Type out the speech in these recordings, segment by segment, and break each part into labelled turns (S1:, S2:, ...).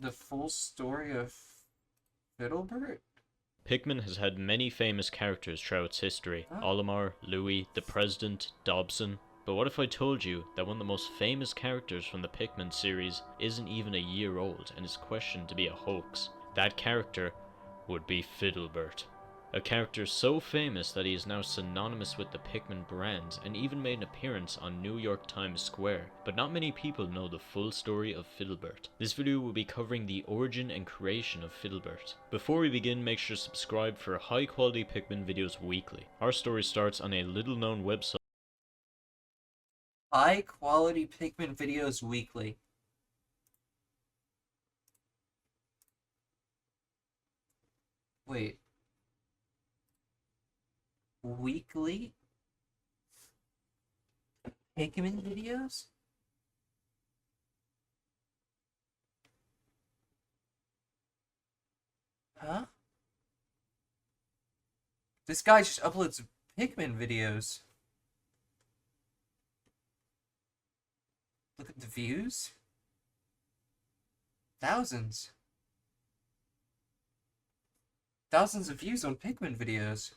S1: The full story of Fiddlebert?
S2: Pikmin has had many famous characters throughout its history.
S1: Huh?
S2: Olimar, Louie, the President, Dobson. But what if I told you that one of the most famous characters from the Pikmin series isn't even a year old and is questioned to be a hoax? That character would be Fiddlebert. A character so famous that he is now synonymous with the Pikmin brand and even made an appearance on New York Times Square. But not many people know the full story of Fiddlebert. This video will be covering the origin and creation of Fiddlebert. Before we begin, make sure to subscribe for high quality Pikmin videos weekly. Our story starts on a little known website.
S1: High quality Pikmin videos weekly. Wait. Weekly? Pikmin videos? Huh? This guy just uploads Pikmin videos. Look at the views. Thousands. Thousands of views on Pikmin videos.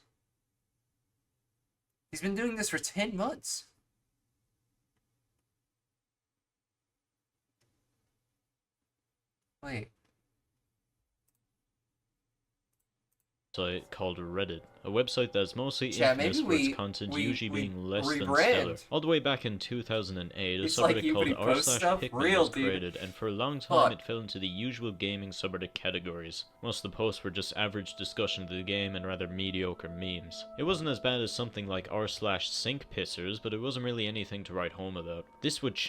S1: He's been doing this for 10 months. Wait.
S2: Called Reddit, a website that's mostly
S1: Chat,
S2: infamous
S1: maybe
S2: for its content usually being less than stellar. All the way back in 2008, a
S1: It's
S2: subreddit
S1: like you
S2: called
S1: when you post stuff,
S2: r/Pikmin
S1: real,
S2: was
S1: dude.
S2: created, and for a long time
S1: Fuck.
S2: it fell into the usual gaming subreddit categories. Most of the posts were just average discussion of the game and rather mediocre memes. It wasn't as bad as something like r/Sink Pissers, but it wasn't really anything to write home about. This would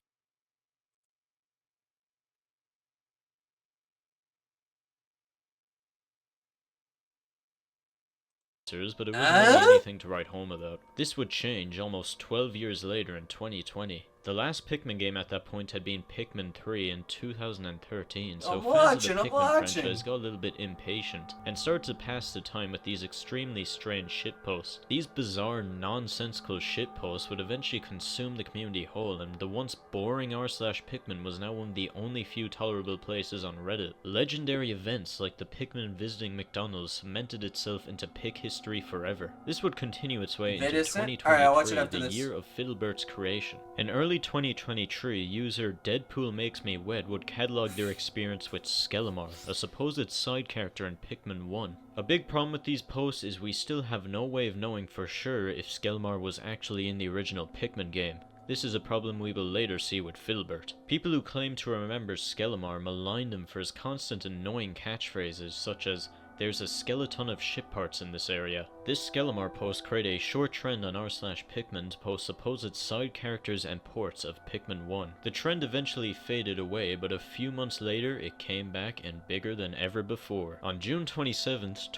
S2: but it wasn't really anything to write home about. This would change almost 12 years later in 2020. The last Pikmin game at that point had been Pikmin 3 in 2013, so fans of the Pikmin franchise got a little bit impatient and started to pass the time with these extremely strange shitposts. These bizarre, nonsensical shitposts would eventually consume the community whole, and the once boring r/Pikmin was now one of the only few tolerable places on Reddit. Legendary events like the Pikmin visiting McDonald's cemented itself into Pik history forever. This would continue its way into 2023, the year of Fiddlebert's creation. In early 2023, user Deadpool Makes Me Wed would catalog their experience with Skelemar, a supposed side character in Pikmin 1. A big problem with these posts is we still have no way of knowing for sure if Skelemar was actually in the original Pikmin game. This is a problem we will later see with Fiddlebert. People who claim to remember Skelemar maligned him for his constant annoying catchphrases such as, "There's a skeleton of ship parts in this area." This Skelemar post created a short trend on r/Pikmin to post supposed side characters and ports of Pikmin 1. The trend eventually faded away, but a few months later it came back and bigger than ever before. On June 27th,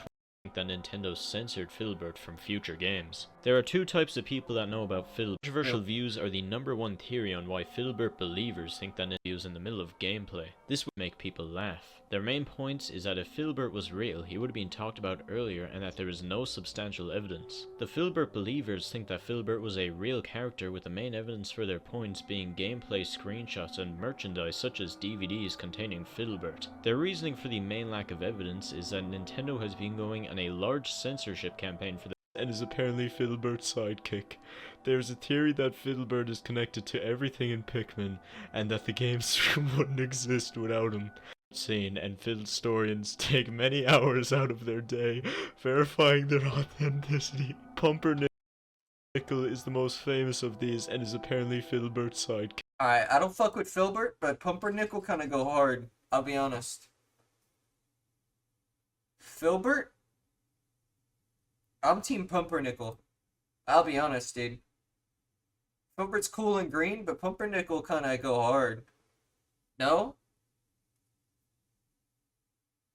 S2: that Nintendo censored Fiddlebert from future games. There are two types of people that know about Fiddlebert. Controversial views are the #1 theory on why Fiddlebert believers think that Nintendo is in the middle of gameplay. This would make people laugh. Their main point is that if Fiddlebert was real, he would have been talked about earlier and that there is no substantial evidence. The Fiddlebert believers think that Fiddlebert was a real character, with the main evidence for their points being gameplay screenshots and merchandise such as DVDs containing Fiddlebert. Their reasoning for the main lack of evidence is that Nintendo has been going on a large censorship campaign for and is apparently Fiddlebert's sidekick. There's a theory that Fiddlebert is connected to everything in Pikmin, and that the games wouldn't exist without him. Scene and Fiddlestorians take many hours out of their day verifying their authenticity. Pumpernickel is the most famous of these and is apparently Fiddlebert's sidekick.
S1: Alright, I don't fuck with Filbert, but Pumpernickel kind of go hard. I'll be honest. Filbert? I'm Team Pumpernickel. I'll be honest, dude. Filbert's cool and green, but Pumpernickel kind of go hard. No?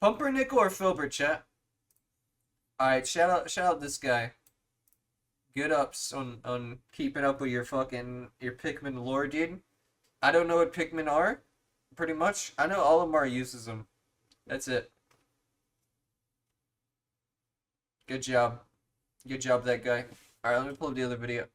S1: Pumpernickel or Filbert, chat? Alright, shout out this guy. Good ups on keeping up with your Pikmin lore, dude. I don't know what Pikmin are, pretty much. I know Olimar uses them. That's it. Good job. Good job, that guy. Alright, let me pull up the other video.